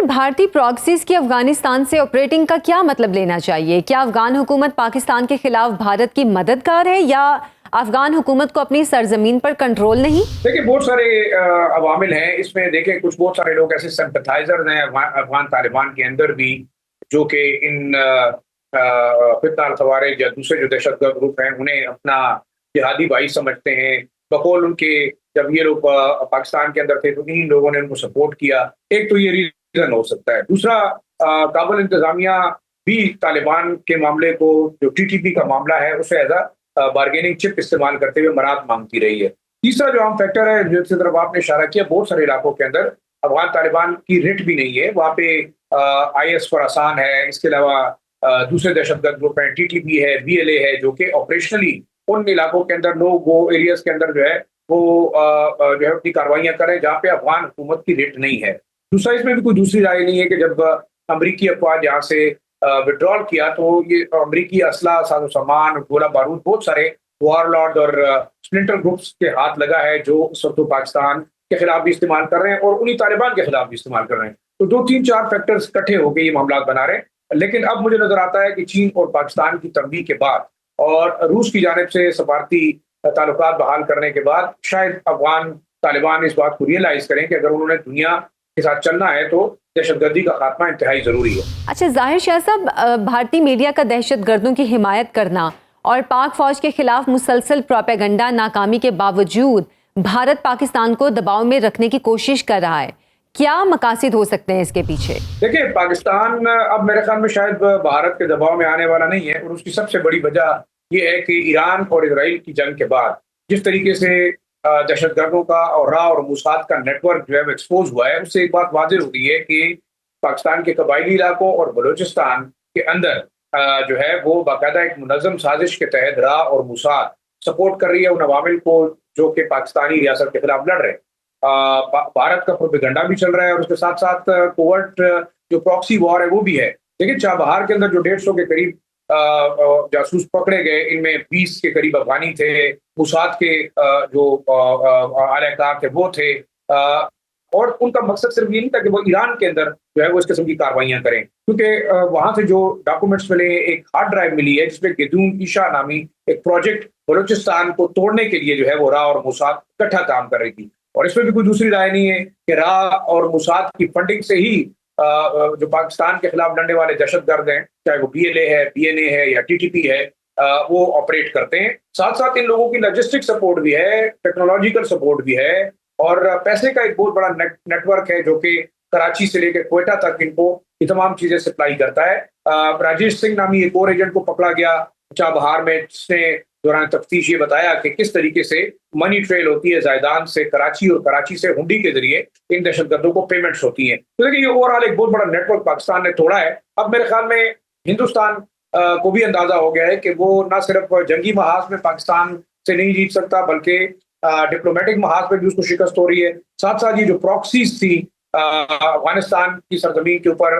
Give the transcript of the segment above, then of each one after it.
سر بھارتی پراکسیز کی افغانستان سے آپریٹنگ کا کیا مطلب لینا چاہیے؟ کیا افغان حکومت پاکستان کے خلاف بھارت کی مددگار ہے یا افغان حکومت کو اپنی سرزمین پر کنٹرول نہیں؟ دیکھیں بہت سارے عوامل ہیں اس میں. دیکھیں کچھ بہت سارے لوگ ایسے سمپتھائزر ہیں افغان طالبان کے اندر بھی جو کہ ان فتنہ الخوارج یا دوسرے جو دہشت گرد گروپ ہیں انہیں اپنا جہادی بھائی سمجھتے ہیں. بقول ان کے جب یہ لوگ پاکستان کے اندر تھے تو انہی لوگوں نے ان کو سپورٹ کیا. ایک تو یہ ریزن ہو سکتا ہے. دوسرا کابل انتظامیہ بھی طالبان کے معاملے کو جو ٹی ٹی پی کا معاملہ ہے اسے ایز اے بارگیننگ چپ استعمال کرتے ہوئے مراد مانگتی رہی ہے. تیسرا جو عام فیکٹر ہے جس کی طرف آپ نے اشارہ کیا, بہت سارے علاقوں کے اندر افغان طالبان کی رٹ بھی نہیں ہے. وہاں پہ آئی ایس خراسان ہے, اس کے علاوہ دوسرے دہشت گرد گروپ ہیں, ٹی ٹی پی ہے, بی ایل اے ہے, جو کہ آپریشنلی ان علاقوں کے اندر لوگ وہ ایریاز کے اندر جو ہے وہ جو ہے اپنی کاروائیاں کریں جہاں پہ افغان حکومت کی رٹ نہیں ہے. دوسرا اس میں بھی کوئی دوسری رائے نہیں ہے کہ جب امریکی افواج یہاں سے وڈرال کیا تو یہ امریکی اسلحہ ساز و سامان گولہ بارود بہت سارے وار لارڈ اور سپلنٹر گروپس کے ہاتھ لگا ہے جو اس وقت پاکستان کے خلاف بھی استعمال کر رہے ہیں اور انہی طالبان کے خلاف بھی استعمال کر رہے ہیں. تو 2-3-4 فیکٹرز اکٹھے ہو کے یہ معاملات بنا رہے ہیں. لیکن اب مجھے نظر آتا ہے کہ چین اور پاکستان کی تنبیہ کے بعد اور روس کی جانب سے سفارتی تعلقات بحال کرنے کے بعد شاید افغان طالبان اس بات کو ریئلائز کریں کہ اگر انہوں نے دنیا کے ساتھ چلنا ہے تو دہشت گردی کا خاتمہ انتہائی ضروری ہے. اچھا ظاہر شاہ صاحب, بھارتی میڈیا کا دہشت گردوں کی حمایت کرنا اور پاک فوج کے خلاف مسلسل پروپیگنڈا ناکامی کے باوجود بھارت پاکستان کو دباؤ میں رکھنے کی کوشش کر رہا ہے. کیا مقاصد ہو سکتے ہیں اس کے پیچھے؟ دیکھیں پاکستان اب میرے خیال میں شاید بھارت کے دباؤ میں آنے والا نہیں ہے, اور اس کی سب سے بڑی وجہ یہ ہے کہ ایران اور اسرائیل کی جنگ کے بعد جس طریقے سے دہشت گردوں کا اور راہ اور موساد کا نیٹ ورک جو ہے وہ ایکسپوز ہوا ہے, اس سے ایک بات واضح ہوتی ہے کہ پاکستان کے قبائلی علاقوں اور بلوچستان کے اندر جو ہے وہ باقاعدہ ایک منظم سازش کے تحت راہ اور موساد سپورٹ کر رہی ہے ان عوامل کو جو کہ پاکستانی ریاست کے خلاف لڑ رہے ہیں. بھارت کا پروپیگنڈا بھی چل رہا ہے اور اس کے ساتھ ساتھ کوورٹ جو پراکسی وار ہے وہ بھی ہے. دیکھیں چابہار کے اندر جو 150 کے قریب جاسوس پکڑے گئے, ان میں 20 کے قریب افغانی تھے, موساد کے جو اعلی کار تھے وہ تھے, اور ان کا مقصد صرف یہ نہیں تھا کہ وہ ایران کے اندر جو ہے وہ اس قسم کی کاروائیاں کریں, کیونکہ وہاں سے جو ڈاکومنٹس ملے, ایک ہارڈ ڈرائیو ملی ہے جس میں گیدون ایشا نامی ایک پروجیکٹ بلوچستان کو توڑنے کے لیے جو ہے وہ راہ اور موساد اکٹھا کام کر رہی تھی. اور اس میں بھی کوئی دوسری رائے نہیں ہے کہ راہ اور موساد کی فنڈنگ سے ہی جو پاکستان کے خلاف لڑنے والے دہشت گرد ہیں, چاہے وہ بی ایل اے ہے, بی این اے ہے یا ٹی ٹی پی ہے, وہ آپریٹ کرتے ہیں. ساتھ ساتھ ان لوگوں کی لاجسٹک سپورٹ بھی ہے, ٹیکنالوجیکل سپورٹ بھی ہے, اور پیسے کا ایک بہت بڑا نیٹ ورک ہے جو کہ کراچی سے لے کے کوئٹہ تک ان کو یہ تمام چیزیں سپلائی کرتا ہے. راجیش سنگھ نامی ایک اور ایجنٹ کو پکڑا گیا چابہار میں, جس نے دوران تفتیش یہ بتایا کہ کس طریقے سے منی ٹریل ہوتی ہے زائدان سے کراچی اور کراچی سے ہنڈی کے ذریعے ان دہشت گردوں کو پیمنٹس ہوتی ہیں. تو دیکھیں یہ اوور آل ایک بہت بڑا نیٹ ورک پاکستان نے توڑا ہے. اب میرے خیال میں ہندوستان کو بھی اندازہ ہو گیا ہے کہ وہ نہ صرف جنگی محاذ میں پاکستان سے نہیں جیت سکتا بلکہ ڈپلومیٹک محاذ پہ بھی اس کو شکست ہو رہی ہے. ساتھ ساتھ یہ جو پراکسیز تھی افغانستان کی سرزمین کے اوپر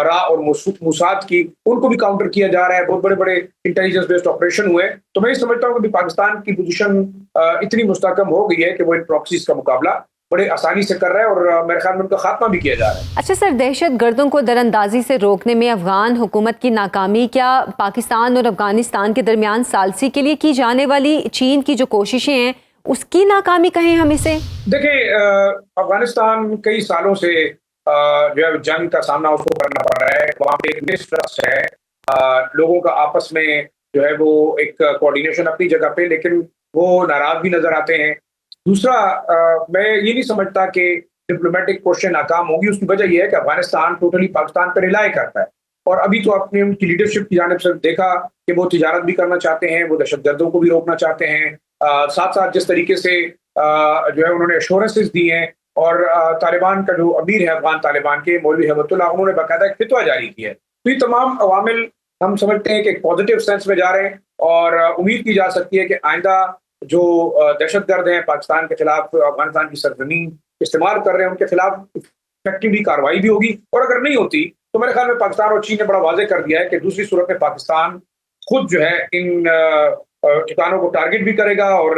راہ اور موساد کی, ان کو بھی کاؤنٹر کیا جا رہا ہے. بہت بڑے بڑے انٹیلیجنس بیسڈ آپریشن ہوئے. تو میں یہ سمجھتا ہوں کہ پاکستان کی پوزیشن اتنی مستحکم ہو گئی ہے کہ وہ ان پراکسیز کا مقابلہ بڑے آسانی سے کر رہا ہے, اور میرے خیال میں ان کا خاتمہ بھی کیا جا رہا ہے. اچھا سر, دہشت گردوں کو در اندازی سے روکنے میں افغان حکومت کی ناکامی کیا پاکستان اور افغانستان کے درمیان ثالثی کے لیے کی جانے والی چین کی جو کوششیں ہیں اس کی ناکامی کہیں ہم اسے؟ دیکھیں افغانستان کئی سالوں سے جو ہے جنگ کا سامنا اس کو کرنا پڑ رہا ہے. وہاں پہ ایک مسٹرسٹ ہے, لوگوں کا آپس میں جو ہے وہ ایک کوآرڈینیشن اپنی جگہ پہ, لیکن وہ ناراض بھی نظر آتے ہیں. دوسرا میں یہ نہیں سمجھتا کہ ڈپلومیٹک کوششیں ناکام ہوگی. اس کی وجہ یہ ہے کہ افغانستان ٹوٹلی پاکستان پہ ریلائی کرتا ہے, اور ابھی تو آپ نے ان کی لیڈرشپ کی جانب سے دیکھا کہ وہ تجارت بھی کرنا چاہتے ہیں, وہ دہشت گردوں کو بھی روکنا چاہتے ہیں. ساتھ ساتھ جس طریقے سے جو ہے انہوں نے ایشورنسز دی ہیں, اور طالبان کا جو امیر ہے افغان طالبان کے مولوی ہیبت اللہ, انہوں نے باقاعدہ ایک فتویٰ جاری کیا ہے. تو یہ تمام عوامل ہم سمجھتے ہیں کہ ایک پازیٹیو سینس میں جا رہے ہیں, اور امید کی جا سکتی ہے کہ آئندہ جو دہشت گرد ہیں پاکستان کے خلاف افغانستان کی سرزمین استعمال کر رہے ہیں ان کے خلاف افیکٹولی کارروائی بھی ہوگی. اور اگر نہیں ہوتی تو میرے خیال میں پاکستان اور چین نے بڑا واضح کر دیا ہے کہ دوسری صورت میں پاکستان خود جو ہے ان ٹھکانوں کو ٹارگٹ بھی کرے گا, اور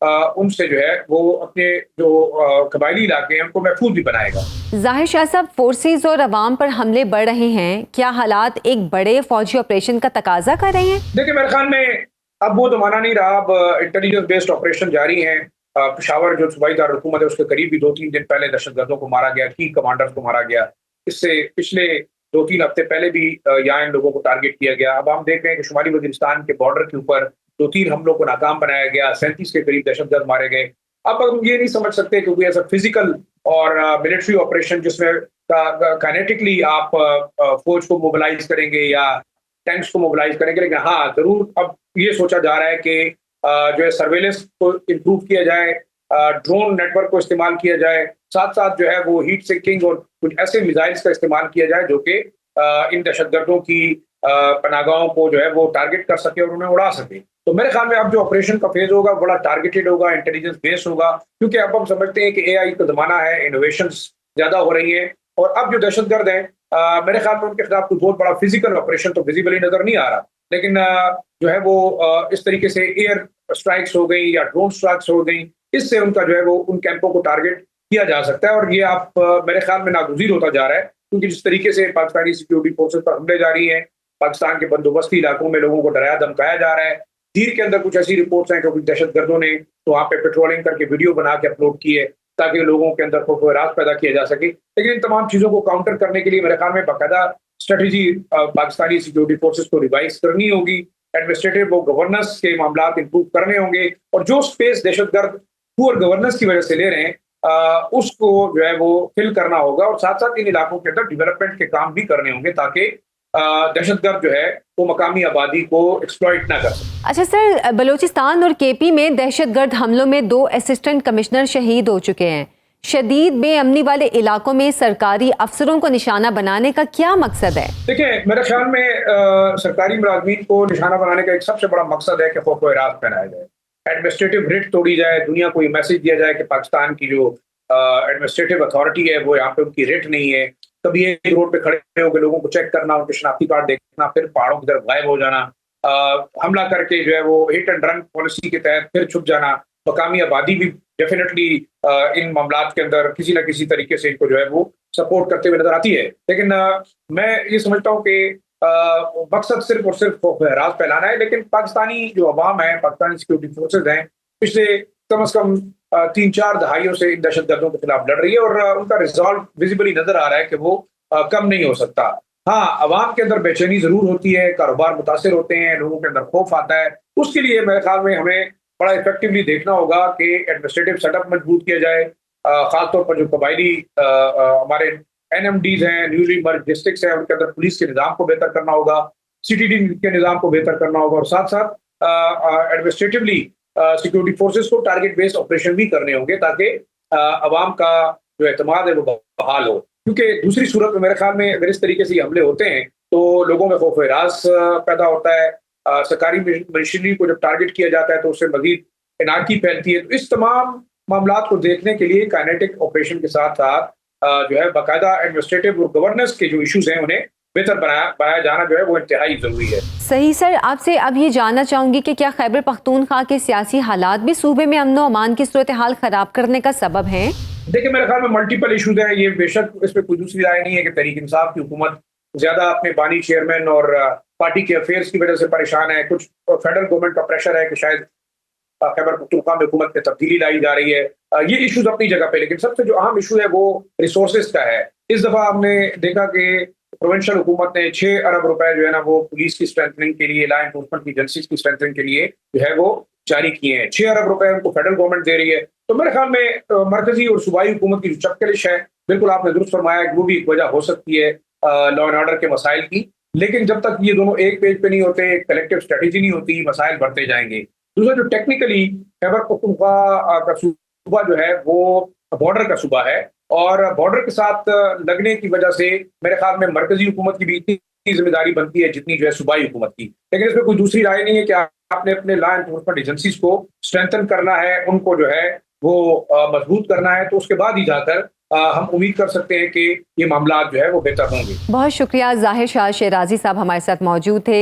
उनसे जो है वो अपने जो कबायली इलाके हैं उनको महफूज भी बनाएगा। जाहिर शाह साहब, फोर्सेज और अवाम पर हमले बढ़ रहे हैं, क्या हालात एक बड़े फौजी ऑपरेशन का तकाजा कर रहे हैं? देखिए, मेरे ख्याल में अब वो जमाना नहीं रहा, अब इंटेलिजेंस बेस्ड ऑपरेशन जारी हैं। पेशावर जो सूबाई दारुल-हुकूमत है उसके करीब भी 2-3 दिन पहले दहशतगर्दों को मारा गया, की कमांडर्स को मारा गया। इससे पिछले 2-3 हफ्ते पहले भी यहाँ इन लोगों को टारगेट किया गया। अब हम देख रहे हैं कि शुमाली वज़ीरिस्तान के बॉर्डर के ऊपर 2-3 हमलों को नाकाम बनाया गया, 37 के करीब दहशतगर्द मारे गए। अब हम ये नहीं समझ सकते कि कोई ऐसा फिजिकल और मिलिट्री ऑपरेशन जिसमें काइनेटिकली आप फौज को मोबिलाइज करेंगे या टैंक्स को मोबिलाइज करेंगे, लेकिन हाँ जरूर अब ये सोचा जा रहा है कि जो है सर्वेलेंस को इम्प्रूव किया जाए, ड्रोन नेटवर्क को इस्तेमाल किया जाए, साथ साथ जो है वो हीट सिंकिंग और कुछ ऐसे मिसाइल्स का इस्तेमाल किया जाए जो कि इन दहशतगर्दों की पनाहगाहों को जो है वो टारगेट कर सके और उन्हें उड़ा सके। तो मेरे ख्याल में अब जो ऑपरेशन का फेज होगा बड़ा टारगेटेड होगा, इंटेलिजेंस बेस्ड होगा, क्योंकि अब हम समझते हैं कि एआई का जमाना है, इनोवेशंस ज्यादा हो रही हैं और अब जो दहशतगर्द हैं मेरे ख्याल में उनके खिलाफ कोई बहुत बड़ा फिजिकल ऑपरेशन तो विजिबली नजर नहीं आ रहा, लेकिन जो है वो इस तरीके से एयर स्ट्राइक्स हो गई या ड्रोन स्ट्राइक्स हो गई, इससे उनका जो है वो उन कैंपों को टारगेट किया जा सकता है। और ये आप मेरे ख्याल में नागुज़ीर होता जा रहा है, क्योंकि जिस तरीके से पाकिस्तानी सिक्योरिटी फोर्सेस पर हमले जारी हैं, पाकिस्तान के बंदोबस्ती इलाकों में लोगों को डराया धमकाया जा रहा है। तीर के अंदर कुछ ऐसी रिपोर्ट्स हैं कि कुछ दहशतगर्दों ने तो वहाँ पे पेट्रोलिंग करके वीडियो बना के अपलोड किए ताकि लोगों के अंदर खौफ व राज पैदा किया जा सके। लेकिन इन तमाम चीज़ों को काउंटर करने के लिए मेरे ख्याल में बाकायदा स्ट्रेटजी पाकिस्तानी सिक्योरिटी फोर्सेस को रिवाइज करनी होगी, एडमिनिस्ट्रेटिव और गवर्नेंस के मामला इंप्रूव करने होंगे, और जो स्पेस दहशतगर्द पुअर गवर्नेंस की वजह से ले रहे हैं उसको जो है वो फिल करना होगा, और साथ साथ इन इलाकों के अंदर डेवलपमेंट के काम भी करने होंगे ताकि दहशतगर्द जो है वो मकामी आबादी को एक्सप्लॉइट ना कर सके। अच्छा सर, बलूचिस्तान और केपी में दहशतगर्द हमलों में 2 असिस्टेंट कमिश्नर शहीद हो चुके हैं। शदीद बेअमनी वाले इलाकों में सरकारी अफसरों को निशाना बनाने का क्या मकसद है? देखिए, मेरे ख्याल में सरकारी मुलाजमीन को निशाना बनाने का एक सबसे बड़ा मकसद है कि खौफ व हिरास फैलाया जाए, एडमिनिस्ट्रेटिव रिट तोड़ी जाए, दुनिया को ये मैसेज दिया जाए कि पाकिस्तान की जो एडमिनिस्ट्रेटिव अथॉरिटी है वो यहाँ पे उनकी रिट नहीं है। कभी एक रोड पे खड़े होकर लोगों को चेक करना, उनके शनाख्ती कार्ड देखना, फिर पहाड़ों की तरफ गायब हो जाना, हमला करके जो है वो हिट एंड रन पॉलिसी के तहत फिर छुप जाना। मकामी आबादी भी डेफिनेटली इन मामलात के अंदर किसी न किसी तरीके से इनको जो है वो सपोर्ट करते हुए नजर आती है, लेकिन मैं ये समझता हूँ कि मकसद सिर्फ और सिर्फ हिरास फैलाना है। लेकिन पाकिस्तानी जो अवाम है, पाकिस्तानी सिक्योरिटी फोर्सेज हैं, पिछले कम से कम 3-4 दहाइयों से इन दहशतगर्दों के खिलाफ लड़ रही है और उनका रिजॉल्व विजिबली नजर आ रहा है कि वो कम नहीं हो सकता। हाँ, अवाम के अंदर बेचैनी जरूर होती है, कारोबार मुतासिर होते हैं, लोगों के अंदर खौफ आता है। उसके लिए मेरे ख्याल में हमें बड़ा इफेक्टिवली देखना होगा कि एडमिनिस्ट्रेटिव सेटअप मजबूत किया जाए, खासतौर पर जो कबायली हमारे NMDs हैं, न्यूली मर्ज डिस्ट्रिक्ट्स हैं, उनके अंदर पुलिस के निज़ाम को बेहतर करना होगा, CTD के निज़ाम को बेहतर करना होगा, और साथ साथ एडमिनिस्ट्रेटिवली सिक्योरिटी फोर्सेस को टारगेट बेस्ड ऑपरेशन भी करने होंगे ताकि अवाम का जो एतमाद है वो बहाल हो। क्योंकि दूसरी सूरत में मेरे ख्याल में अगर इस तरीके से हमले होते हैं तो लोगों में खौफ हिरास पैदा होता है, सरकारी मशीनरी को जब टारगेट किया जाता है तो उससे मजीद इनाकी फैलती है। तो इस तमाम मामलात को देखने के लिए काइनेटिक ऑपरेशन के साथ साथ जो है बाकायदा एडमिनिस्ट्रेटिव और गवर्नेंस के जो इश्यूज हैं उन्हें बेहतर बनाया जाना जो है वो इंतहाई जरूरी है। सही सर, आपसे अब ये जानना चाहूंगी कि क्या खैबर पख्तूनख्वा के सियासी हालात भी सूबे में अमन व अमान की सूरत हाल खराब करने का सबब हैं? देखिए, मेरे ख्याल में मल्टीपल इशूज हैं। ये बेशक इस पर कोई दूसरी राय नहीं है कि तहरीक इंसाफ की हुकूमत ज्यादा अपने बानी चेयरमैन और पार्टी के अफेयर्स की वजह से परेशान है। कुछ फेडरल गवर्नमेंट का प्रेशर है कि शायद खैबर पख्तूनख्वा में हुकूमत में तब्दीली लाई जा रही है। ये इशूज अपनी जगह पे, लेकिन सबसे जो अहम इशू है वो रिसोर्सेज का है। इस दफा हमने देखा कि प्रोविंशियल हुकूमत ने 6 अरब रुपए जो है ना वो पुलिस की स्ट्रेंथनिंग के लिए, लॉ एनफोर्समेंट की एजेंसीज की स्ट्रेंथनिंग के लिए जो है वो जारी किए हैं। 6 अरब रुपए उनको फेडरल गवर्नमेंट दे रही है। तो मेरे ख्याल में मरकजी और सूबाई हुकूमत की जो चपकलिश है, बिल्कुल आपने दुरुस्त फरमाया कि वो भी एक वजह हो सकती है लॉ एंड ऑर्डर के मसाइल की। लेकिन जब तक ये दोनों एक पेज पे नहीं होते, एक कलेक्टिव स्ट्रेटेजी नहीं होती, मसाइल बढ़ते जाएंगे। दूसरा, जो टेक्निकली खैबर पख्तूनख्वा का सूबा जो है वो बॉर्डर का सूबा है और बॉर्डर के साथ लगने की वजह से मेरे ख्याल में मरकजी हुकूमत की भी इतनी जिम्मेदारी बनती है जितनी जो है सूबाई हुकूमत की। लेकिन इसमें कोई दूसरी राय नहीं है कि आपने अपने लॉ एनफोर्समेंट एजेंसीज को स्ट्रेंथन करना है, उनको जो है वो मजबूत करना है, तो उसके बाद ही जाकर हम उम्मीद कर सकते हैं कि ये मामला जो है वो बेहतर होंगे। बहुत शुक्रिया, जाहिर शाह शेराजी साहब हमारे साथ मौजूद थे।